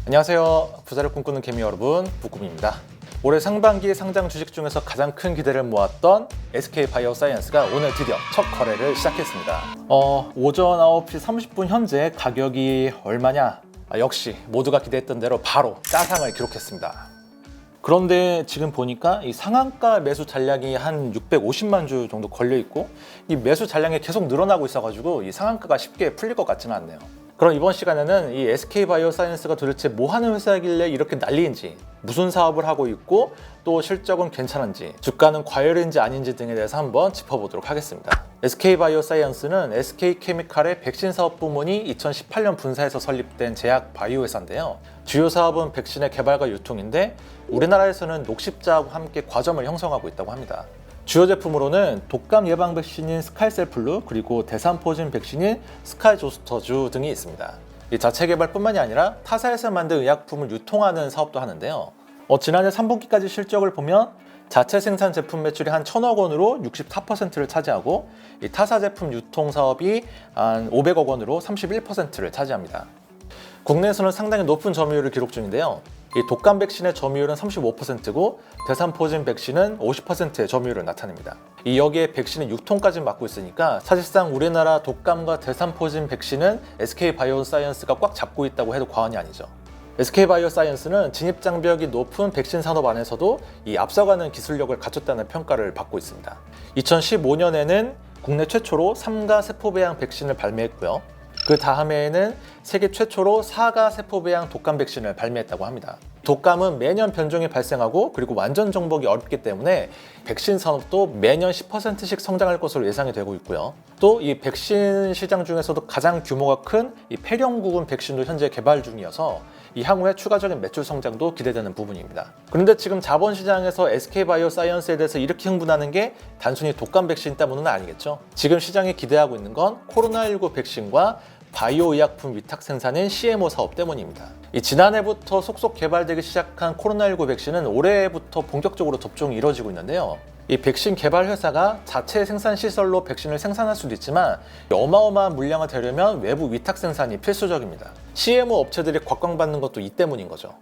안녕하세요. 부자를 꿈꾸는 개미 여러분, 부꿈입니다. 올해 상반기 상장 주식 중에서 가장 큰 기대를 모았던 SK바이오사이언스가 오늘 드디어 첫 거래를 시작했습니다. 오전 9시 30분 현재 가격이 얼마냐? 역시 모두가 기대했던 대로 바로 짜상을 기록했습니다. 그런데 지금 보니까 이 상한가 매수 잔량이 한 650만 주 정도 걸려 있고 이 매수 잔량이 계속 늘어나고 있어가지고 이 상한가가 쉽게 풀릴 것 같지는 않네요. 그럼 이번 시간에는 이 SK바이오사이언스가 도대체 뭐 하는 회사이길래 이렇게 난리인지, 무슨 사업을 하고 있고 또 실적은 괜찮은지, 주가는 과열인지 아닌지 등에 대해서 한번 짚어보도록 하겠습니다. SK바이오사이언스는 SK케미칼의 백신 사업 부문이 2018년 분사해서 설립된 제약 바이오 회사인데요. 주요 사업은 백신의 개발과 유통인데 우리나라에서는 녹십자하고 함께 과점을 형성하고 있다고 합니다. 주요 제품으로는 독감 예방 백신인 스칼셀플루, 그리고 대상포진 백신인 스칼조스터주 등이 있습니다. 이 자체 개발뿐만이 아니라 타사에서 만든 의약품을 유통하는 사업도 하는데요. 지난해 3분기까지 실적을 보면 자체 생산 제품 매출이 한 1,000억 원으로 64%를 차지하고 이 타사 제품 유통 사업이 한 500억 원으로 31%를 차지합니다. 국내에서는 상당히 높은 점유율을 기록 중인데요. 이 독감 백신의 점유율은 35%고 대상포진 백신은 50%의 점유율을 나타냅니다. 이 여기에 백신의 유통까지 맡고 있으니까 사실상 우리나라 독감과 대상포진 백신은 SK바이오사이언스가 꽉 잡고 있다고 해도 과언이 아니죠. SK바이오사이언스는 진입장벽이 높은 백신 산업 안에서도 이 앞서가는 기술력을 갖췄다는 평가를 받고 있습니다. 2015년에는 국내 최초로 3가 세포배양 백신을 발매했고요. 그 다음해에는 세계 최초로 4가 세포배양 독감 백신을 발매했다고 합니다. 독감은 매년 변종이 발생하고 그리고 완전 정복이 어렵기 때문에 백신 산업도 매년 10%씩 성장할 것으로 예상이 되고 있고요. 또 이 백신 시장 중에서도 가장 규모가 큰 이 폐렴구군 백신도 현재 개발 중이어서 이 향후에 추가적인 매출 성장도 기대되는 부분입니다. 그런데 지금 자본시장에서 SK바이오사이언스에 대해서 이렇게 흥분하는 게 단순히 독감 백신 때문은 아니겠죠. 지금 시장이 기대하고 있는 건 코로나19 백신과 바이오 의약품 위탁 생산인 CMO 사업 때문입니다. 지난해부터 속속 개발되기 시작한 코로나19 백신은 올해부터 본격적으로 접종이 이루어지고 있는데요. 이 백신 개발 회사가 자체 생산 시설로 백신을 생산할 수도 있지만 어마어마한 물량을 되려면 외부 위탁 생산이 필수적입니다. CMO 업체들이 곽광받는 것도 이 때문인 거죠.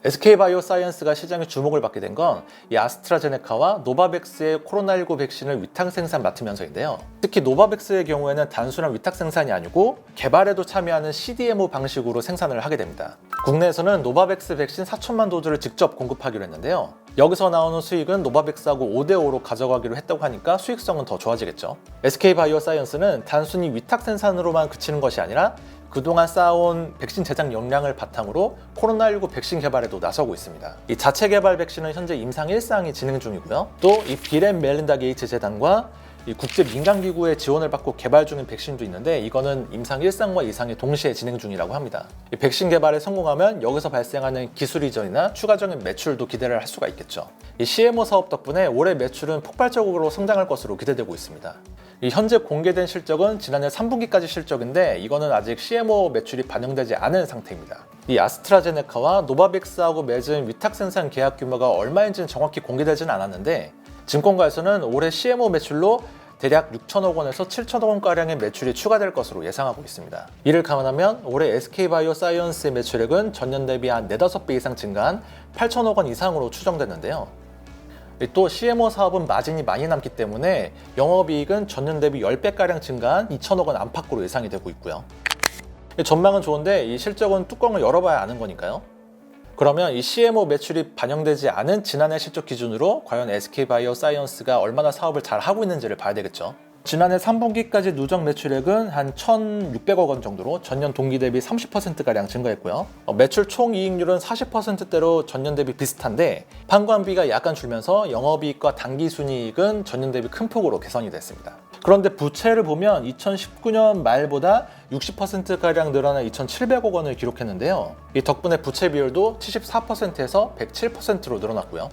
SK바이오사이언스가 시장에 주목을 받게 된 건 이 아스트라제네카와 노바백스의 코로나19 백신을 위탁 생산 맡으면서인데요. 특히 노바백스의 경우에는 단순한 위탁 생산이 아니고 개발에도 참여하는 CDMO 방식으로 생산을 하게 됩니다. 국내에서는 노바백스 백신 4천만 도즈를 직접 공급하기로 했는데요. 여기서 나오는 수익은 노바백스하고 5대5로 가져가기로 했다고 하니까 수익성은 더 좋아지겠죠. SK바이오사이언스는 단순히 위탁 생산으로만 그치는 것이 아니라 그동안 쌓아온 백신 제작 역량을 바탕으로 코로나19 백신 개발에도 나서고 있습니다. 이 자체 개발 백신은 현재 임상 1상이 진행 중이고요. 또 이 빌 앤 멜린다 게이츠 재단과 이 국제 민간기구의 지원을 받고 개발 중인 백신도 있는데 이거는 임상 1상과 2상이 동시에 진행 중이라고 합니다. 이 백신 개발에 성공하면 여기서 발생하는 기술 이전이나 추가적인 매출도 기대를 할 수가 있겠죠. 이 CMO 사업 덕분에 올해 매출은 폭발적으로 성장할 것으로 기대되고 있습니다. 현재 공개된 실적은 지난해 3분기까지 실적인데 이거는 아직 CMO 매출이 반영되지 않은 상태입니다. 이 아스트라제네카와 노바백스하고 맺은 위탁 생산 계약 규모가 얼마인지는 정확히 공개되지는 않았는데 증권가에서는 올해 CMO 매출로 대략 6천억 원에서 7천억 원가량의 매출이 추가될 것으로 예상하고 있습니다. 이를 감안하면 올해 SK바이오사이언스의 매출액은 전년 대비 한 4-5배 이상 증가한 8천억 원 이상으로 추정됐는데요. 또 CMO 사업은 마진이 많이 남기 때문에 영업이익은 전년 대비 10배가량 증가한 2천억 원 안팎으로 예상이 되고 있고요. 전망은 좋은데 이 실적은 뚜껑을 열어봐야 아는 거니까요. 그러면 이 CMO 매출이 반영되지 않은 지난해 실적 기준으로 과연 SK바이오사이언스가 얼마나 사업을 잘 하고 있는지를 봐야 되겠죠. 지난해 3분기까지 누적 매출액은 한 1,600억 원 정도로 전년 동기 대비 30%가량 증가했고요. 매출 총이익률은 40%대로 전년 대비 비슷한데 판관비가 약간 줄면서 영업이익과 당기순이익은 전년 대비 큰 폭으로 개선이 됐습니다. 그런데 부채를 보면 2019년 말보다 60%가량 늘어난 2,700억 원을 기록했는데요. 이 덕분에 부채 비율도 74%에서 107%로 늘어났고요.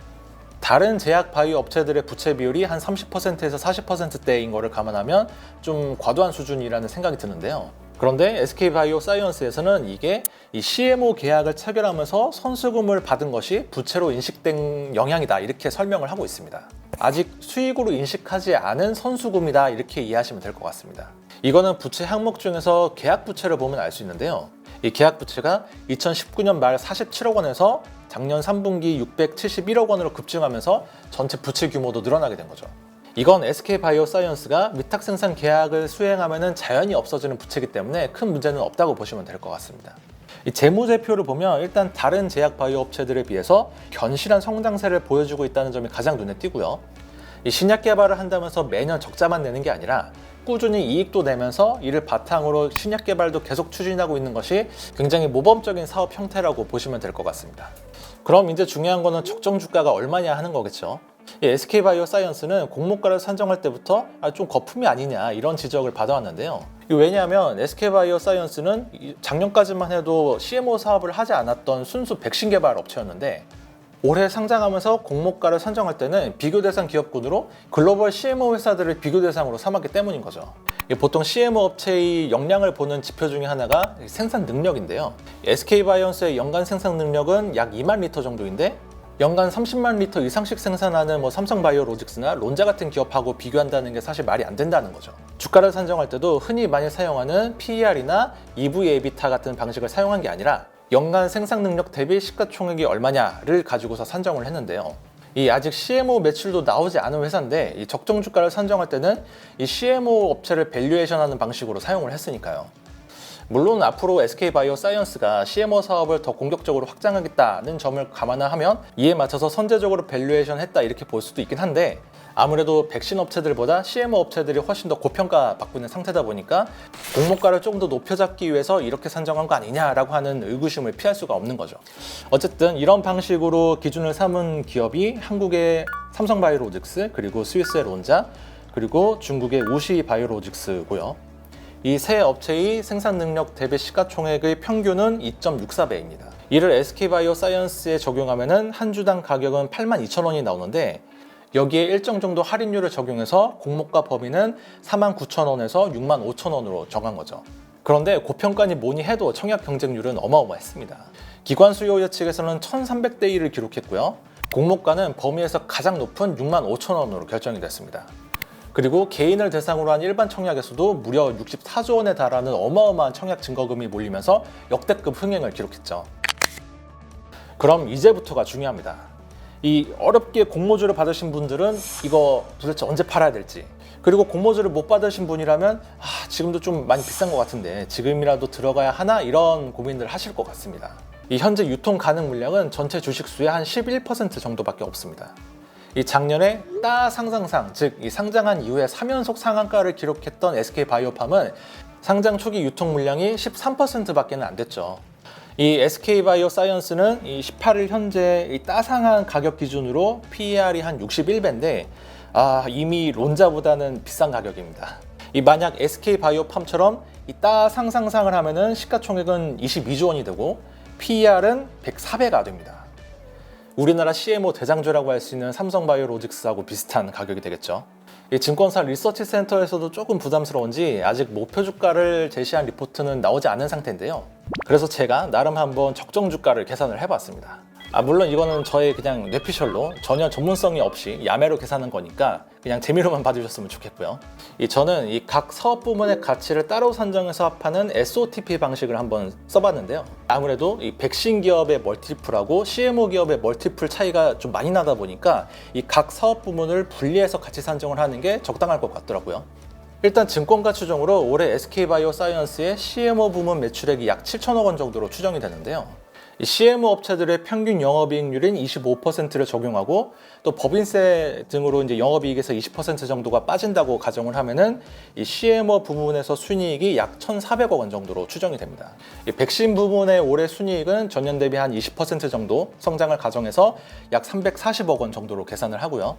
다른 제약 바이오 업체들의 부채 비율이 한 30%에서 40%대인 거를 감안하면 좀 과도한 수준이라는 생각이 드는데요. 그런데 SK바이오사이언스에서는 이게 이 CMO 계약을 체결하면서 선수금을 받은 것이 부채로 인식된 영향이다 이렇게 설명을 하고 있습니다. 아직 수익으로 인식하지 않은 선수금이다 이렇게 이해하시면 될 것 같습니다. 이거는 부채 항목 중에서 계약 부채를 보면 알 수 있는데요. 이 계약 부채가 2019년 말 47억 원에서 작년 3분기 671억 원으로 급증하면서 전체 부채 규모도 늘어나게 된 거죠. 이건 SK바이오사이언스가 위탁 생산 계약을 수행하면 자연히 없어지는 부채이기 때문에 큰 문제는 없다고 보시면 될 것 같습니다. 이 재무제표를 보면 일단 다른 제약 바이오 업체들에 비해서 견실한 성장세를 보여주고 있다는 점이 가장 눈에 띄고요. 이 신약 개발을 한다면서 매년 적자만 내는 게 아니라 꾸준히 이익도 내면서 이를 바탕으로 신약 개발도 계속 추진하고 있는 것이 굉장히 모범적인 사업 형태라고 보시면 될 것 같습니다. 그럼 이제 중요한 거는 적정 주가가 얼마냐 하는 거겠죠. SK바이오사이언스는 공모가를 선정할 때부터 좀 거품이 아니냐 이런 지적을 받아왔는데요. 왜냐하면 SK바이오사이언스는 작년까지만 해도 CMO 사업을 하지 않았던 순수 백신 개발 업체였는데 올해 상장하면서 공모가를 선정할 때는 비교 대상 기업군으로 글로벌 CMO 회사들을 비교 대상으로 삼았기 때문인 거죠. 보통 CMO 업체의 역량을 보는 지표 중에 하나가 생산 능력인데요. SK바이오사이언스의 연간 생산 능력은 약 2만 리터 정도인데 연간 30만 리터 이상씩 생산하는 삼성바이오로직스나 론자 같은 기업하고 비교한다는 게 사실 말이 안 된다는 거죠. 주가를 산정할 때도 흔히 많이 사용하는 PER이나 EV/EBITDA 같은 방식을 사용한 게 아니라 연간 생산 능력 대비 시가총액이 얼마냐를 가지고서 산정을 했는데요. 이 아직 CMO 매출도 나오지 않은 회사인데 이 적정 주가를 산정할 때는 이 CMO 업체를 밸류에이션하는 방식으로 사용을 했으니까요. 물론 앞으로 SK바이오사이언스가 CMO 사업을 더 공격적으로 확장하겠다는 점을 감안하면 이에 맞춰서 선제적으로 밸류에이션 했다 이렇게 볼 수도 있긴 한데 아무래도 백신 업체들보다 CMO 업체들이 훨씬 더 고평가받고 있는 상태다 보니까 공모가를 조금 더 높여 잡기 위해서 이렇게 산정한 거 아니냐라고 하는 의구심을 피할 수가 없는 거죠. 어쨌든 이런 방식으로 기준을 삼은 기업이 한국의 삼성바이오로직스, 그리고 스위스의 론자, 그리고 중국의 우시바이오로직스고요. 이 세 업체의 생산 능력 대비 시가총액의 평균은 2.64배입니다. 이를 SK바이오사이언스에 적용하면 한 주당 가격은 82,000원이 나오는데 여기에 일정 정도 할인율을 적용해서 공모가 범위는 49,000원에서 65,000원으로 정한 거죠. 그런데 고평가니 뭐니 해도 청약 경쟁률은 어마어마했습니다. 기관 수요 예측에서는 1,300대 1을 기록했고요. 공모가는 범위에서 가장 높은 65,000원으로 결정이 됐습니다. 그리고 개인을 대상으로 한 일반 청약에서도 무려 64조 원에 달하는 어마어마한 청약 증거금이 몰리면서 역대급 흥행을 기록했죠. 그럼 이제부터가 중요합니다. 이 어렵게 공모주를 받으신 분들은 이거 도대체 언제 팔아야 될지, 그리고 공모주를 못 받으신 분이라면 지금도 좀 많이 비싼 것 같은데 지금이라도 들어가야 하나 이런 고민들 하실 것 같습니다. 이 현재 유통 가능 물량은 전체 주식수의 한 11% 정도밖에 없습니다. 이 작년에 따 상장상, 즉 이 상장한 이후에 3연속 상한가를 기록했던 SK바이오팜은 상장 초기 유통 물량이 13%밖에 안 됐죠. 이 SK바이오사이언스는 이 18일 현재 이 따상한 가격 기준으로 PER이 한 61배인데 이미 론자보다는 비싼 가격입니다. 이 만약 SK바이오팜처럼 이 따 상상상을 하면은 시가총액은 22조 원이 되고 PER은 104배가 됩니다. 우리나라 CMO 대장주라고 할 수 있는 삼성바이오로직스하고 비슷한 가격이 되겠죠. 이 증권사 리서치 센터에서도 조금 부담스러운지 아직 목표 주가를 제시한 리포트는 나오지 않은 상태인데요. 그래서 제가 나름 한번 적정 주가를 계산을 해봤습니다. 물론 이거는 저의 그냥 뇌피셜로 전혀 전문성이 없이 야매로 계산한 거니까 그냥 재미로만 봐주셨으면 좋겠고요. 저는 이 각 사업 부문의 가치를 따로 산정해서 합하는 SOTP 방식을 한번 써봤는데요. 아무래도 이 백신 기업의 멀티플하고 CMO 기업의 멀티플 차이가 좀 많이 나다 보니까 이 각 사업 부문을 분리해서 가치 산정을 하는 게 적당할 것 같더라고요. 일단 증권가 추정으로 올해 SK바이오사이언스의 CMO 부문 매출액이 약 7천억 원 정도로 추정이 되는데요. 이 CMO 업체들의 평균 영업이익률인 25%를 적용하고 또 법인세 등으로 이제 영업이익에서 20% 정도가 빠진다고 가정을 하면은 이 CMO 부문에서 순이익이 약 1,400억 원 정도로 추정이 됩니다. 이 백신 부문의 올해 순이익은 전년 대비 한 20% 정도 성장을 가정해서 약 340억 원 정도로 계산을 하고요.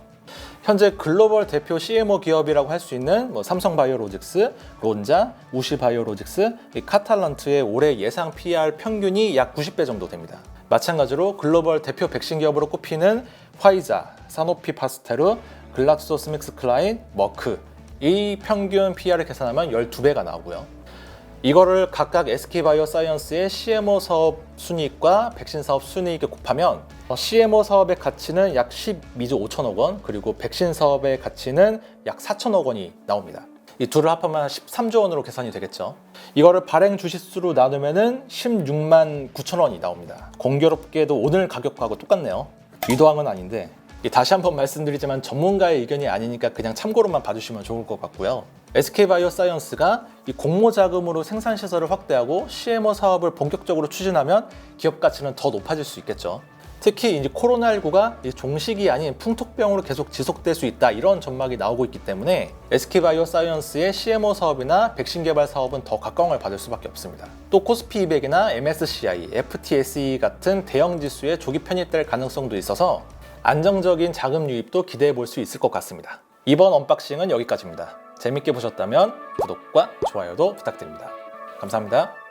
현재 글로벌 대표 CMO 기업이라고 할 수 있는 삼성바이오로직스, 론자, 우시바이오로직스, 카탈런트의 올해 예상 PER 평균이 약 90배 정도 됩니다. 마찬가지로 글로벌 대표 백신 기업으로 꼽히는 화이자, 사노피 파스테르, 글락소스믹스클라인, 머크 이 평균 PER을 계산하면 12배가 나오고요. 이거를 각각 SK바이오사이언스의 CMO 사업 순이익과 백신 사업 순이익을 곱하면 CMO 사업의 가치는 약 12조 5천억 원, 그리고 백신 사업의 가치는 약 4천억 원이 나옵니다. 이 둘을 합하면 13조 원으로 계산이 되겠죠. 이거를 발행 주식수로 나누면은 16만 9천 원이 나옵니다. 공교롭게도 오늘 가격하고 똑같네요. 의도한 건 아닌데 다시 한번 말씀드리지만 전문가의 의견이 아니니까 그냥 참고로만 봐주시면 좋을 것 같고요. SK바이오사이언스가 이 공모 자금으로 생산 시설을 확대하고 CMO 사업을 본격적으로 추진하면 기업 가치는 더 높아질 수 있겠죠. 특히 이제 코로나19가 종식이 아닌 풍토병으로 계속 지속될 수 있다 이런 전망이 나오고 있기 때문에 SK바이오사이언스의 CMO 사업이나 백신 개발 사업은 더 각광을 받을 수밖에 없습니다. 또 코스피 200이나 MSCI, FTSE 같은 대형 지수에 조기 편입될 가능성도 있어서 안정적인 자금 유입도 기대해 볼 수 있을 것 같습니다. 이번 언박싱은 여기까지입니다. 재밌게 보셨다면 구독과 좋아요도 부탁드립니다. 감사합니다.